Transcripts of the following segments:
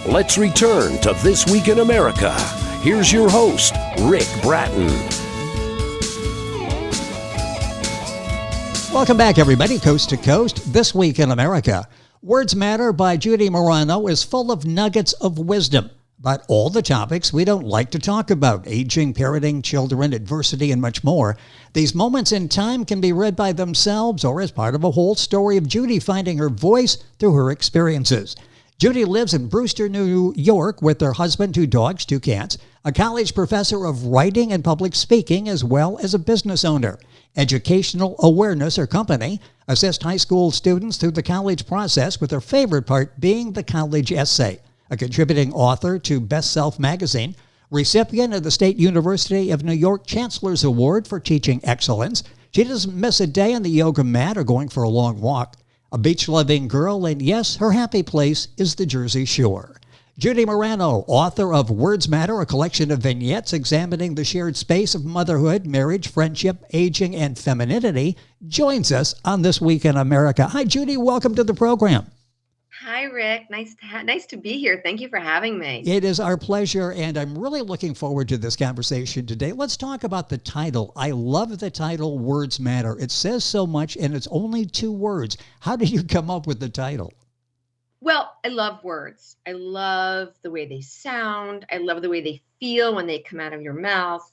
Let's return to This Week in America. Here's your host, Rick Bratton. Welcome back, everybody, coast to coast. This Week in America. Words Matter by Judy Marano is full of nuggets of wisdom about all the topics we don't like to talk about: aging, parenting, children, adversity, and much more. These moments in time can be read by themselves or as part of a whole story of Judy finding her voice through her experiences. Judy lives in Brewster, New York with her husband, 2 dogs, 2 cats, a college professor of writing and public speaking, as well as a business owner. Educational Awareness, her company, assists high school students through the college process, with her favorite part being the college essay. A contributing author to Best Self magazine, recipient of the State University of New York Chancellor's Award for Teaching Excellence. She doesn't miss a day on the yoga mat or going for a long walk. A beach-loving girl, and yes, her happy place is the Jersey Shore. Judy Marano, author of Words Matter, a collection of vignettes examining the shared space of motherhood, marriage, friendship, aging, and femininity, joins us on This Week in America. Hi, Judy. Welcome to the program. Hi, Rick. Nice to be here. Thank you for having me. It is our pleasure, and I'm really looking forward to this conversation today. Let's talk about the title. I love the title, Words Matter. It says so much, and it's only 2 words. How did you come up with the title? Well, I love words. I love the way they sound. I love the way they feel when they come out of your mouth.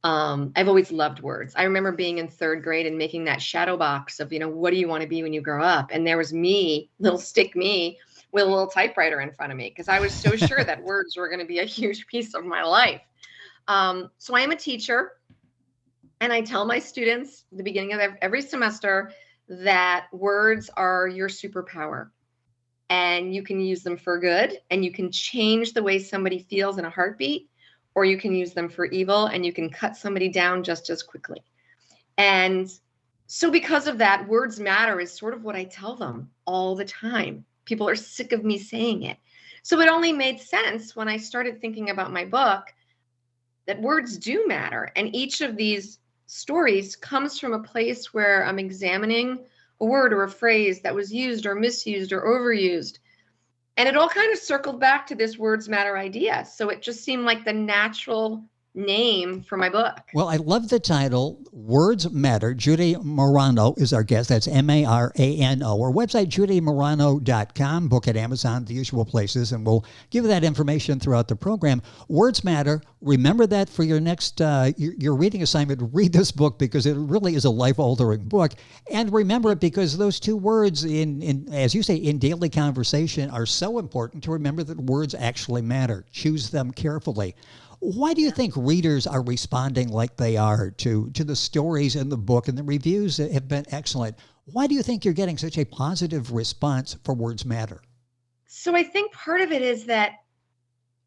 I've always loved words. I remember being in 3rd grade and making that shadow box of, what do you want to be when you grow up? And there was me, little stick me, with a little typewriter in front of me, because I was so sure that words were going to be a huge piece of my life. So I am a teacher, and I tell my students at the beginning of every semester that words are your superpower. And you can use them for good, and you can change the way somebody feels in a heartbeat, or you can use them for evil, and you can cut somebody down just as quickly. And so because of that, words matter is sort of what I tell them all the time. People are sick of me saying it. So it only made sense when I started thinking about my book that words do matter. And each of these stories comes from a place where I'm examining a word or a phrase that was used or misused or overused. And it all kind of circled back to this words matter idea. So it just seemed like the natural name for my book. Well, I love the title, Words Matter. Judy Marano is our guest. That's Marano. Our website, judymarano.com. Book at Amazon, the usual places, and we'll give you that information throughout the program. Words Matter. Remember that for your next your reading assignment. Read this book, because it really is a life-altering book. And remember it because those 2 words, in as you say, in daily conversation, are so important to remember that words actually matter. Choose them carefully. Why do you think readers are responding like they are to the stories in the book, and the reviews have been excellent? Why do you think you're getting such a positive response for Words Matter? So I think part of it is that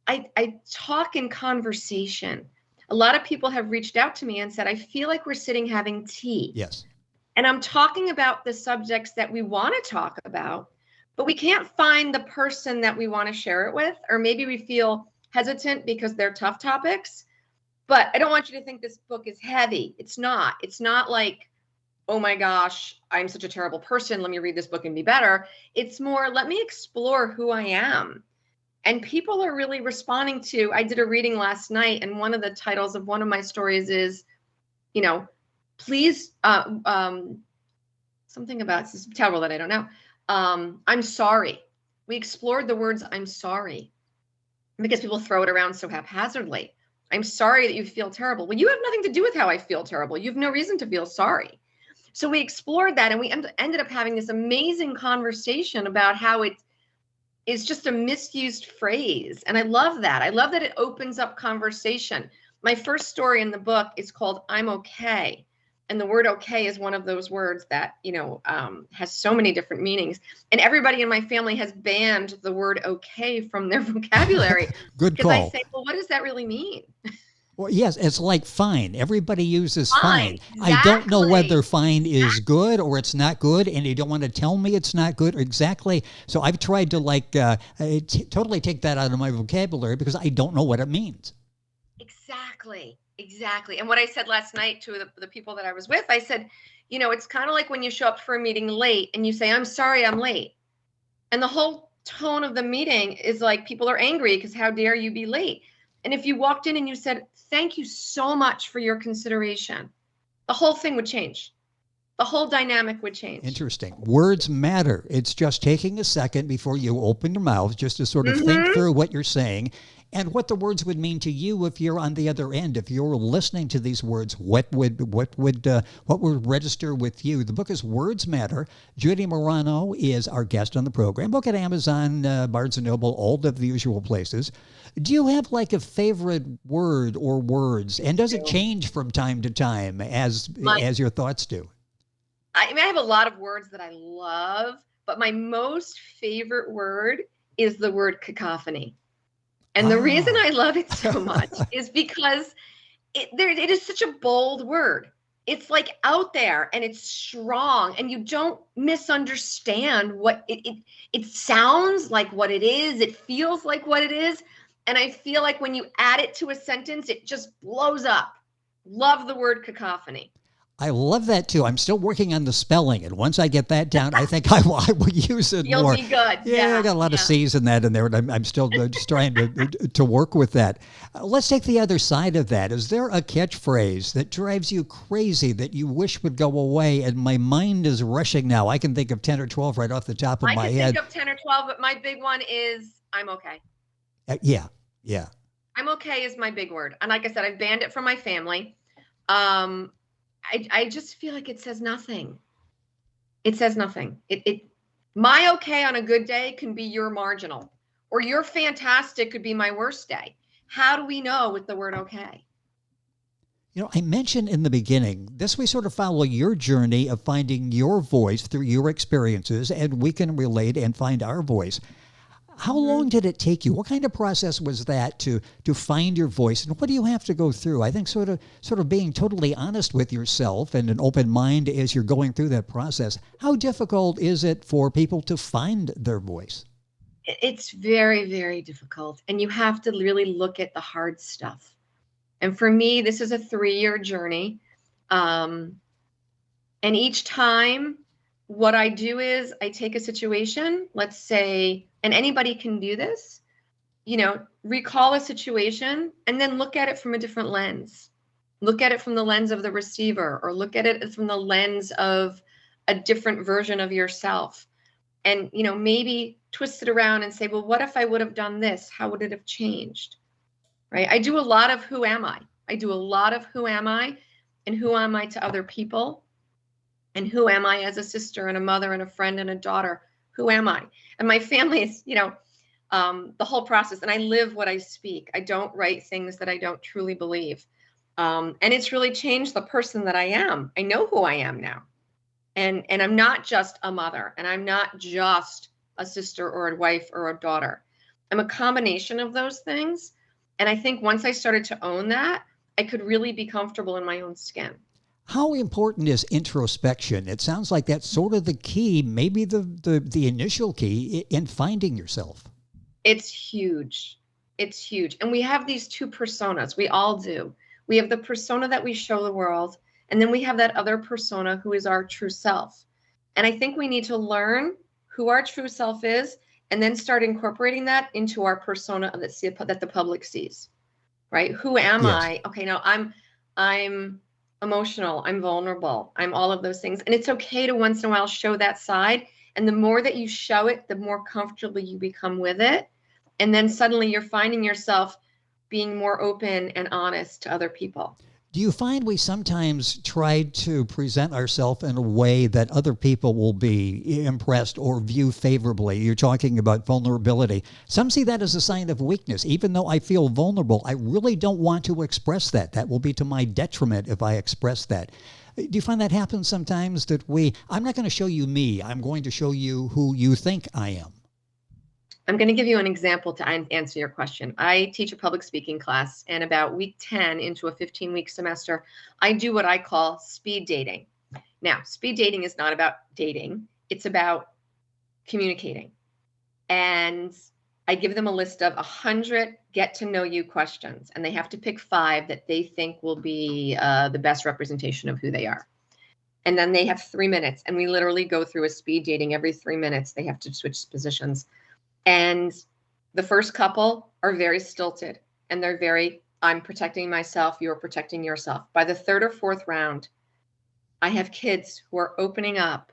I talk in conversation. A lot of people have reached out to me and said, I feel like we're sitting having tea. Yes. And I'm talking about the subjects that we want to talk about, but we can't find the person that we want to share it with, or maybe we feel hesitant because they're tough topics. But I don't want you to think this book is heavy. It's not. It's not like, oh my gosh, I'm such a terrible person, let me read this book and be better. It's more, let me explore who I am. And people are really responding to, I did a reading last night, and one of the titles of one of my stories is, please, something about, this is terrible that I don't know. I'm sorry. We explored the words, I'm sorry, because people throw it around so haphazardly. I'm sorry that you feel terrible. Well, you have nothing to do with how I feel terrible. You have no reason to feel sorry. So we explored that, and we ended up having this amazing conversation about how it is just a misused phrase. And I love that. I love that it opens up conversation. My first story in the book is called I'm Okay. And the word okay is one of those words that, has so many different meanings. And everybody in my family has banned the word okay from their vocabulary. Good call. Because I say, well, what does that really mean? Well, yes, it's like fine. Everybody uses fine. Exactly. I don't know whether fine is good or it's not good, and you don't want to tell me it's not good. Exactly. So I've tried to totally take that out of my vocabulary, because I don't know what it means. Exactly. And what I said last night to the people that I was with, I said, it's kind of like when you show up for a meeting late and you say, I'm sorry, I'm late. And the whole tone of the meeting is like people are angry because how dare you be late? And if you walked in and you said, thank you so much for your consideration, the whole thing would change. The whole dynamic would change. Interesting. Words matter. It's just taking a second before you open your mouth just to sort of think through what you're saying and what the words would mean to you if you're on the other end. If you're listening to these words, what would register with you? The book is Words Matter. Judy Marano is our guest on the program. Book at Amazon, Barnes & Noble, all of the usual places. Do you have like a favorite word or words? And does it change from time to time as your thoughts do? I mean, I have a lot of words that I love, but my most favorite word is the word cacophony. And the reason I love it so much is because it is such a bold word. It's like out there and it's strong and you don't misunderstand what it sounds like what it is. It feels like what it is. And I feel like when you add it to a sentence, it just blows up. Love the word cacophony. I love that too. I'm still working on the spelling, and once I get that down, I think I will use it more. You'll be good. Yeah, I got a lot of C's in that in there, and I'm still just trying to work with that. Let's take the other side of that. Is there a catchphrase that drives you crazy that you wish would go away? And my mind is rushing now. I can think of 10 or 12 right off the top of my head. I can think of 10 or 12, but my big one is I'm okay. Yeah. I'm okay is my big word. And like I said, I've banned it from my family. I just feel like it says nothing. It says nothing. My okay on a good day can be your marginal, or your fantastic could be my worst day. How do we know with the word okay? You know, I mentioned in the beginning, we sort of follow your journey of finding your voice through your experiences, and we can relate and find our voice. How long did it take you? What kind of process was that to find your voice? And what do you have to go through? I think sort of being totally honest with yourself and an open mind as you're going through that process. How difficult is it for people to find their voice? It's very, very difficult. And you have to really look at the hard stuff. And for me, this is a 3-year journey. And each time what I do is I take a situation, let's say, and anybody can do this, recall a situation and then look at it from a different lens. Look at it from the lens of the receiver, or look at it from the lens of a different version of yourself. And, maybe twist it around and say, well, what if I would have done this? How would it have changed? Right? I do a lot of who am I? I do a lot of who am I and who am I to other people? And who am I as a sister and a mother and a friend and a daughter? Who am I? And my family is, the whole process. And I live what I speak. I don't write things that I don't truly believe. And it's really changed the person that I am. I know who I am now. And I'm not just a mother, and I'm not just a sister or a wife or a daughter. I'm a combination of those things. And I think once I started to own that, I could really be comfortable in my own skin. How important is introspection? It sounds like that's sort of the key, maybe the initial key in finding yourself. It's huge. It's huge. And we have these two personas. We all do. We have the persona that we show the world, and then we have that other persona who is our true self. And I think we need to learn who our true self is and then start incorporating that into our persona that the public sees, right? Who am I? Okay, now I'm emotional, I'm vulnerable, I'm all of those things. And it's okay to once in a while show that side. And the more that you show it, the more comfortable you become with it. And then suddenly you're finding yourself being more open and honest to other people. Do you find we sometimes try to present ourselves in a way that other people will be impressed or view favorably? You're talking about vulnerability. Some see that as a sign of weakness. Even though I feel vulnerable, I really don't want to express that. That will be to my detriment if I express that. Do you find that happens sometimes that I'm not going to show you me, I'm going to show you who you think I am? I'm going to give you an example to answer your question. I teach a public speaking class, and about week 10 into a 15-week semester, I do what I call speed dating. Now, speed dating is not about dating. It's about communicating. And I give them a list of 100 get-to-know-you questions, and they have to pick 5 that they think will be the best representation of who they are. And then they have 3 minutes, and we literally go through a speed dating every 3 minutes. They have to switch positions. And the first couple are very stilted and they're very, I'm protecting myself, you're protecting yourself. By the third or fourth round, I have kids who are opening up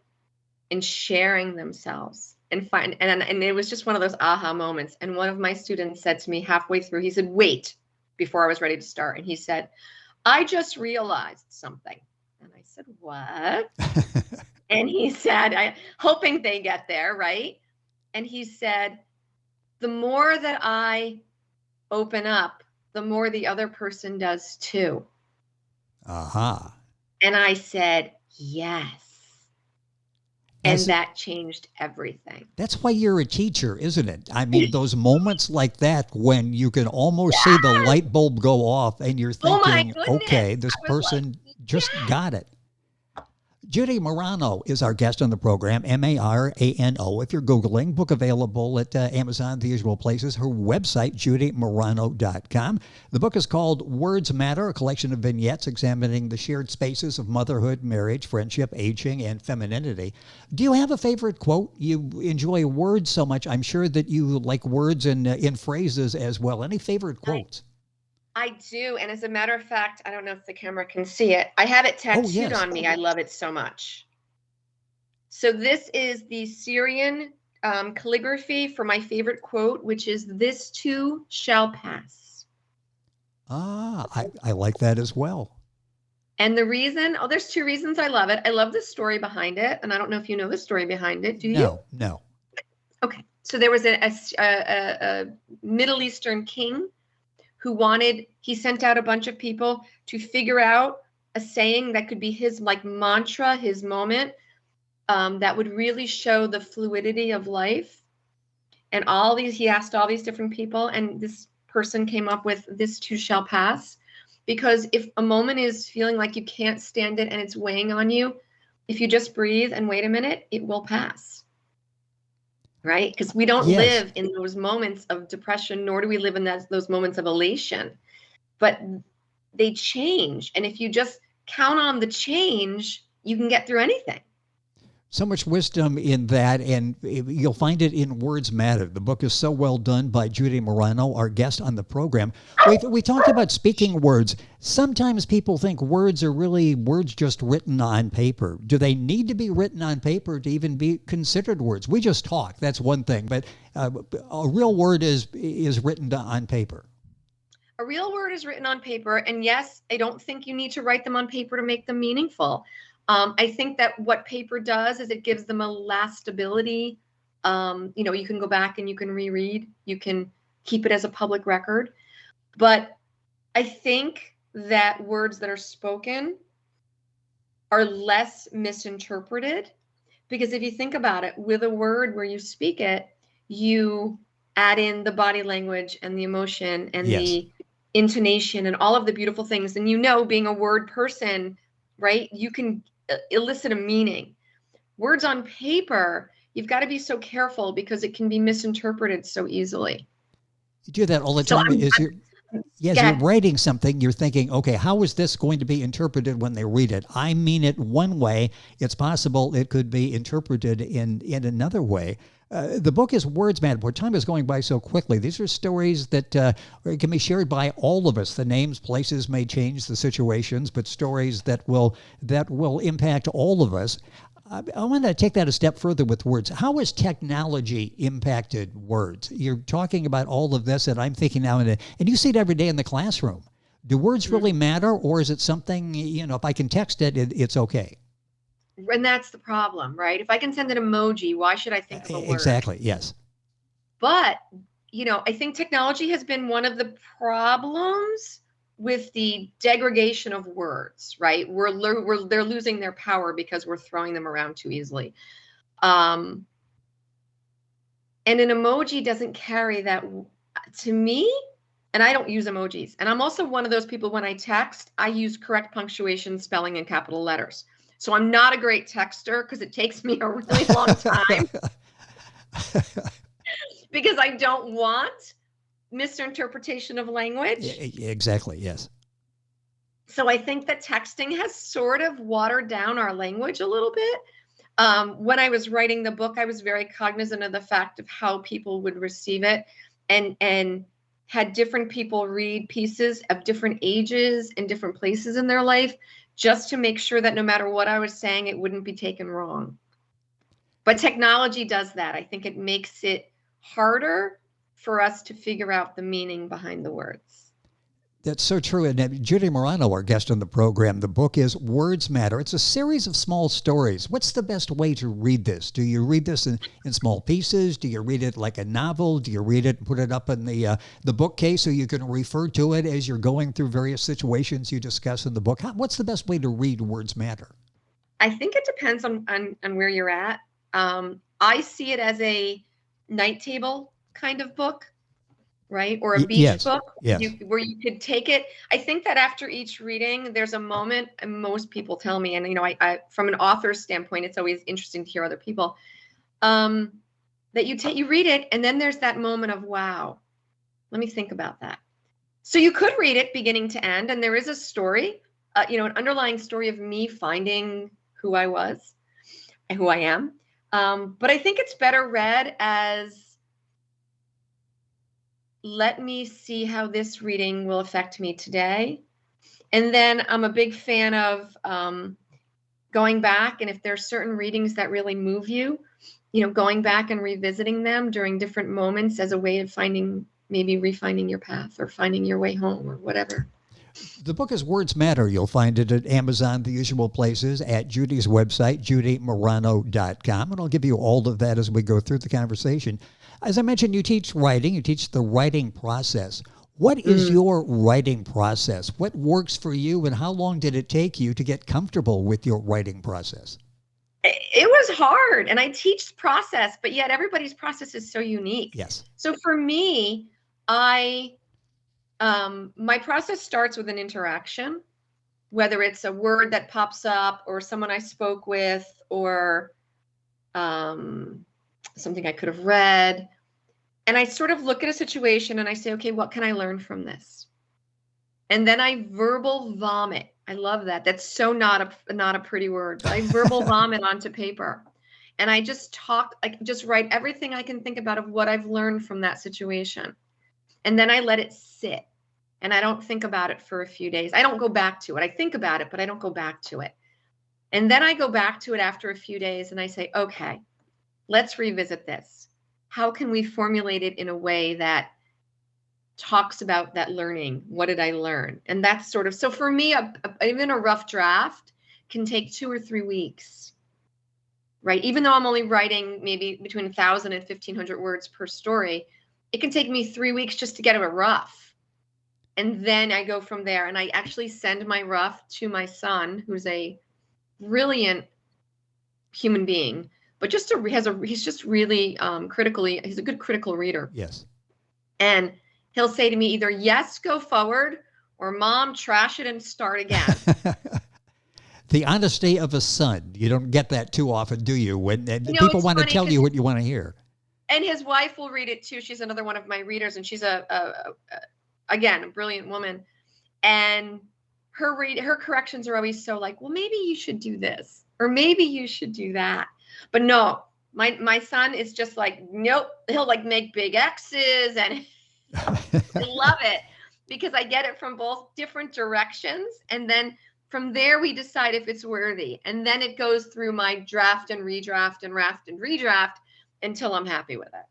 and sharing themselves and it was just one of those aha moments. And one of my students said to me halfway through, he said, wait, before I was ready to start. And he said, I just realized something. And I said, what? And he said, hoping they get there, right? And he said, the more that I open up, the more the other person does too. Aha. And I said, yes. And that changed everything. That's why you're a teacher, isn't it? I mean, those moments like that when you can almost see the light bulb go off and you're thinking, okay, this person just got it. Judy Marano is our guest on the program, Marano. If you're Googling, book available at Amazon, the usual places. Her website, judymarano.com. The book is called Words Matter, a collection of vignettes examining the shared spaces of motherhood, marriage, friendship, aging, and femininity. Do you have a favorite quote? You enjoy words so much. I'm sure that you like words in phrases as well. Any favorite quotes? I do. And as a matter of fact, I don't know if the camera can see it. I have it tattooed on me. I love it so much. So this is the Syrian calligraphy for my favorite quote, which is, this too shall pass. I like that as well. And the reason, there's two reasons I love it. I love the story behind it. And I don't know if you know the story behind it. Do you? No. Okay. So there was a Middle Eastern king who he sent out a bunch of people to figure out a saying that could be his mantra, his moment, that would really show the fluidity of life. And he asked all these different people, and this person came up with, this too shall pass. Because if a moment is feeling like you can't stand it and it's weighing on you, if you just breathe and wait a minute, it will pass. Right? Because we don't live in those moments of depression, nor do we live in those moments of elation. But they change. And if you just count on the change, you can get through anything. So much wisdom in that, and you'll find it in Words Matter. The book is so well done by Judy Marano, our guest on the program. We talked about speaking words. Sometimes people think words are really words just written on paper. Do they need to be written on paper to even be considered words? We just talk. That's one thing. But a real word is written on paper. A real word is written on paper. And yes, I don't think you need to write them on paper to make them meaningful. I think that what paper does is it gives them a lastability. You can go back and you can reread, you can keep it as a public record. But I think that words that are spoken are less misinterpreted, because if you think about it, with a word where you speak it, you add in the body language and the emotion and the intonation and all of the beautiful things. And being a word person, right, you can elicit a meaning. Words on paper, you've got to be so careful because it can be misinterpreted so easily. You do that all the time. As you're writing something, you're thinking, okay, how is this going to be interpreted when they read it? I mean it one way. It's possible it could be interpreted in another way. The book is Words Matter. Boy, time is going by so quickly. These are stories that can be shared by all of us. The names, places may change, the situations, but stories that will impact all of us. I want to take that a step further with words. How has technology impacted words? You're talking about all of this, and I'm thinking now, and you see it every day in the classroom. Do words really matter, or is it something, if I can text it, it's okay? And that's the problem, right? If I can send an emoji, why should I think of a word? Exactly, yes. But, I think technology has been one of the problems with the degradation of words, right? They're losing their power because we're throwing them around too easily. And an emoji doesn't carry that to me. And I don't use emojis. And I'm also one of those people, when I text, I use correct punctuation, spelling, and capital letters. So I'm not a great texter because it takes me a really long time because I don't want misinterpretation of language. Exactly, yes. So I think that texting has sort of watered down our language a little bit. When I was writing the book, I was very cognizant of the fact of how people would receive it, and had different people read pieces of different ages and different places in their life, just to make sure that no matter what I was saying, it wouldn't be taken wrong. But technology does that. I think it makes it harder for us to figure out the meaning behind the words. That's so true. And Judy Marano, our guest on the program, the book is Words Matter. It's a series of small stories. What's the best way to read this? Do you read this in small pieces? Do you read it like a novel? Do you read it and put it up in the bookcase so you can refer to it as you're going through various situations you discuss in the book? What's the best way to read Words Matter? I think it depends on where you're at. I see it as a night table kind of book. Right? Or a beach book where you could take it. I think that after each reading, there's a moment, and most people tell me, and I from an author's standpoint, it's always interesting to hear other people, that you read it, and then there's that moment of, wow, let me think about that. So you could read it beginning to end, and there is a story, an underlying story of me finding who I was and who I am. But I think it's better read as, let me see how this reading will affect me today. And then I'm a big fan of going back, and if there's certain readings that really move you, going back and revisiting them during different moments as a way of maybe refining your path or finding your way home or whatever. The book is Words Matter. You'll find it at Amazon, the usual places, at Judy's website, judymarano.com. And I'll give you all of that as we go through the conversation. As I mentioned, you teach writing. You teach the writing process. What is your writing process? What works for you, and how long did it take you to get comfortable with your writing process? It was hard, and I teach process, but yet everybody's process is so unique. Yes. So for me, my process starts with an interaction, whether it's a word that pops up or someone I spoke with or something I could have read. And I sort of look at a situation and I say, okay, what can I learn from this? And then I verbal vomit. I love that. That's so not a pretty word, but I verbal vomit onto paper. And I just just write everything I can think about of what I've learned from that situation. And then I let it sit. And I don't think about it for a few days. I don't go back to it. I think about it, but I don't go back to it. And then I go back to it after a few days and I say, okay, let's revisit this. How can we formulate it in a way that talks about that learning? What did I learn? And that's sort of, so for me, even a rough draft can take 2 or 3 weeks, right? Even though I'm only writing maybe between 1,000 and 1,500 words per story, it can take me 3 weeks just to get it rough. And then I go from there, and I actually send my rough to my son, who's a brilliant human being, but he's just really he's a good critical reader. Yes. And he'll say to me either, yes, go forward, or mom, trash it and start again. The honesty of a son. You don't get that too often, do you? When people want to tell you what you want to hear. And his wife will read it too. She's another one of my readers, and she's again, a brilliant woman. And her corrections are always so like, well, maybe you should do this, or maybe you should do that. But no, my son is just like, nope. He'll like make big X's, and I love it because I get it from both different directions. And then from there, we decide if it's worthy. And then it goes through my draft and redraft and raft and redraft until I'm happy with it.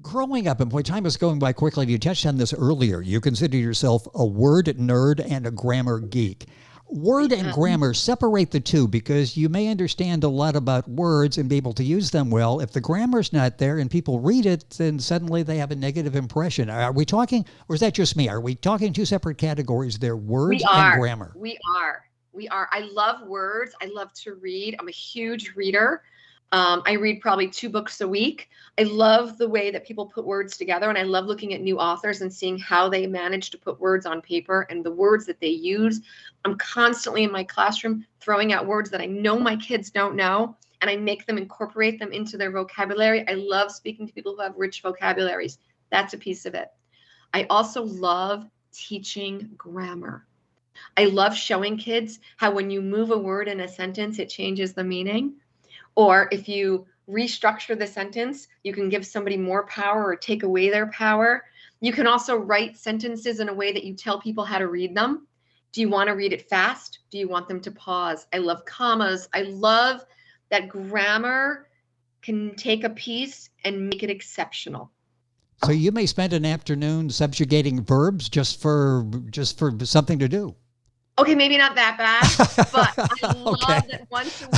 Growing up, and boy, time is going by quickly. You touched on this earlier. You consider yourself a word nerd and a grammar geek. Word and grammar, separate the two, because you may understand a lot about words and be able to use them well. If the grammar's not there and people read it, then suddenly they have a negative impression. Are we talking, or is that just me? Are we talking two separate categories there, words and grammar? We are. I love words. I love to read. I'm a huge reader. I read probably 2 books a week. I love the way that people put words together, and I love looking at new authors and seeing how they manage to put words on paper and the words that they use. I'm constantly in my classroom throwing out words that I know my kids don't know, and I make them incorporate them into their vocabulary. I love speaking to people who have rich vocabularies. That's a piece of it. I also love teaching grammar. I love showing kids how when you move a word in a sentence, it changes the meaning. Or if you restructure the sentence, you can give somebody more power or take away their power. You can also write sentences in a way that you tell people how to read them. Do you want to read it fast? Do you want them to pause? I love commas. I love that grammar can take a piece and make it exceptional. So you may spend an afternoon subjugating verbs just for something to do. Okay, maybe not that bad, but I love Okay. that once a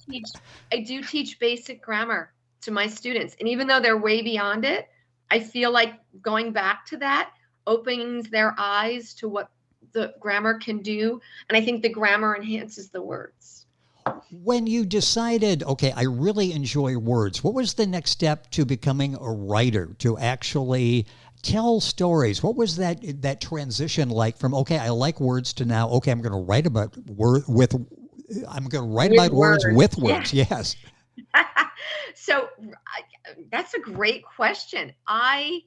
week I do teach basic grammar to my students. And even though they're way beyond it, I feel like going back to that opens their eyes to what the grammar can do. And I think the grammar enhances the words. When you decided, okay, I really enjoy words, what was the next step to becoming a writer, to actually tell stories? What was that transition like from, okay, I like words, to now, okay, I'm going to write about words with words. Yeah. Yes. So that's a great question. I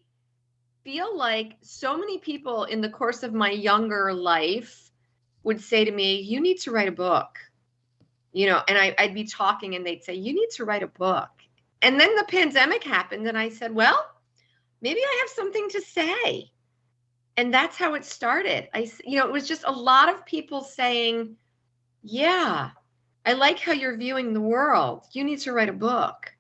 feel like so many people in the course of my younger life would say to me, you need to write a book. And I'd be talking and they'd say, you need to write a book. And then the pandemic happened and I said, well, maybe I have something to say. And that's how it started. It was just a lot of people saying, yeah, I like how you're viewing the world. You need to write a book.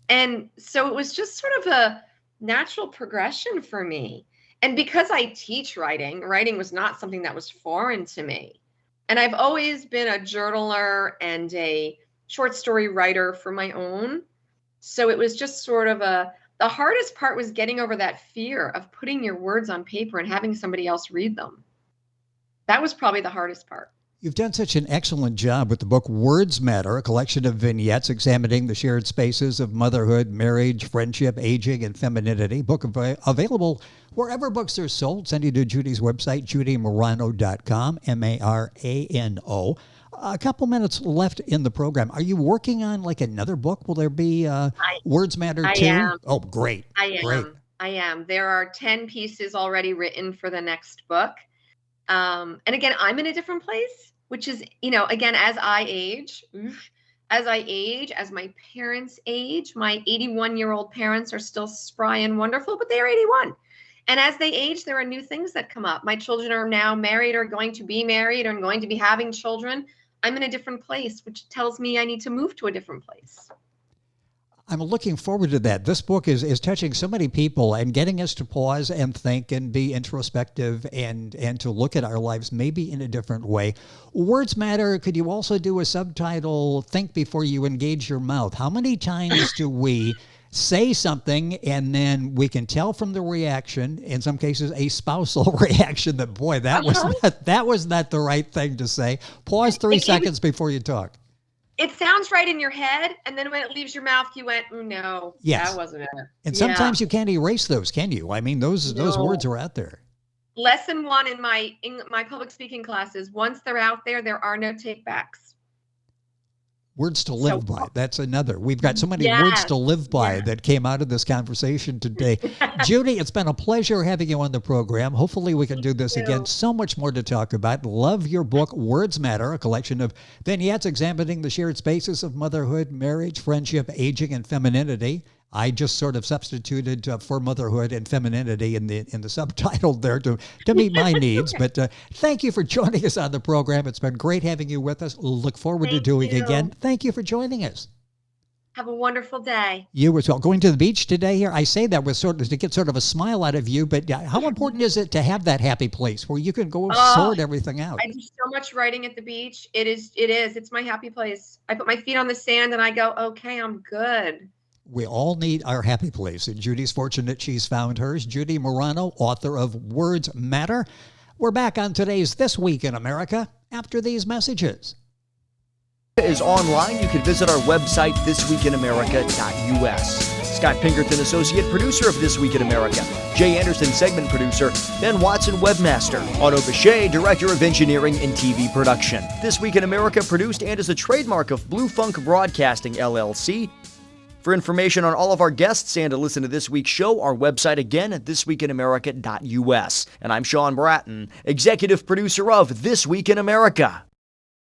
And so it was just sort of a natural progression for me. And because I teach writing was not something that was foreign to me. And I've always been a journaler and a short story writer for my own. So it was just sort of the hardest part was getting over that fear of putting your words on paper and having somebody else read them. That was probably the hardest part. You've done such an excellent job with the book Words Matter, a collection of vignettes examining the shared spaces of motherhood, marriage, friendship, aging, and femininity. Book available wherever books are sold. Send you to Judy's website, judymarano.com, Marano. A couple minutes left in the program. Are you working on like another book? Will there be Words Matter 2? I am. Oh, great. I am. There are 10 pieces already written for the next book. And again, I'm in a different place, which is, again, as I age, as my parents age, my 81-year-old parents are still spry and wonderful, but they are 81. And as they age, there are new things that come up. My children are now married or going to be married or going to be having children. I'm in a different place, which tells me I need to move to a different place. I'm looking forward to that. This book is touching so many people and getting us to pause and think and be introspective and to look at our lives maybe in a different way. Words Matter. Could you also do a subtitle, Think Before You Engage Your Mouth? How many times do we say something and then we can tell from the reaction, in some cases a spousal reaction, that, boy, that was not the right thing to say. Pause 3 seconds before you talk. It sounds right in your head, and then when it leaves your mouth, you went, "Oh no, yes, that wasn't it." And sometimes you can't erase those, can you? I mean, those words are out there. Lesson 1 in my public speaking classes: once they're out there, there are no takebacks. Words to live by. That's another. We've got so many words to live by that came out of this conversation today. Judy, it's been a pleasure having you on the program. Hopefully we can do this again. So much more to talk about. Love your book, Words Matter, a collection of vignettes examining the shared spaces of motherhood, marriage, friendship, aging, and femininity. I just sort of substituted for motherhood and femininity in the subtitle there to meet my needs. But thank you for joining us on the program. It's been great having you with us. Look forward to doing it again. Thank you for joining us. Have a wonderful day. You as well. Going to the beach today here. I say that with to get sort of a smile out of you, but how important is it to have that happy place where you can go sort everything out? I do so much writing at the beach. It is. It's my happy place. I put my feet on the sand and I go, okay, I'm good. We all need our happy place, and Judy's fortunate she's found hers. Judy Marano, author of Words Matter. We're back on today's This Week in America after these messages. Is online. You can visit our website, thisweekinamerica.us. Scott Pinkerton, associate producer of This Week in America. Jay Anderson, segment producer. Ben Watson, webmaster. Otto Bechet, director of engineering and TV production. This Week in America produced and is a trademark of Blue Funk Broadcasting, LLC. For information on all of our guests and to listen to this week's show, our website again at thisweekinamerica.us. And I'm Sean Bratton, executive producer of This Week in America.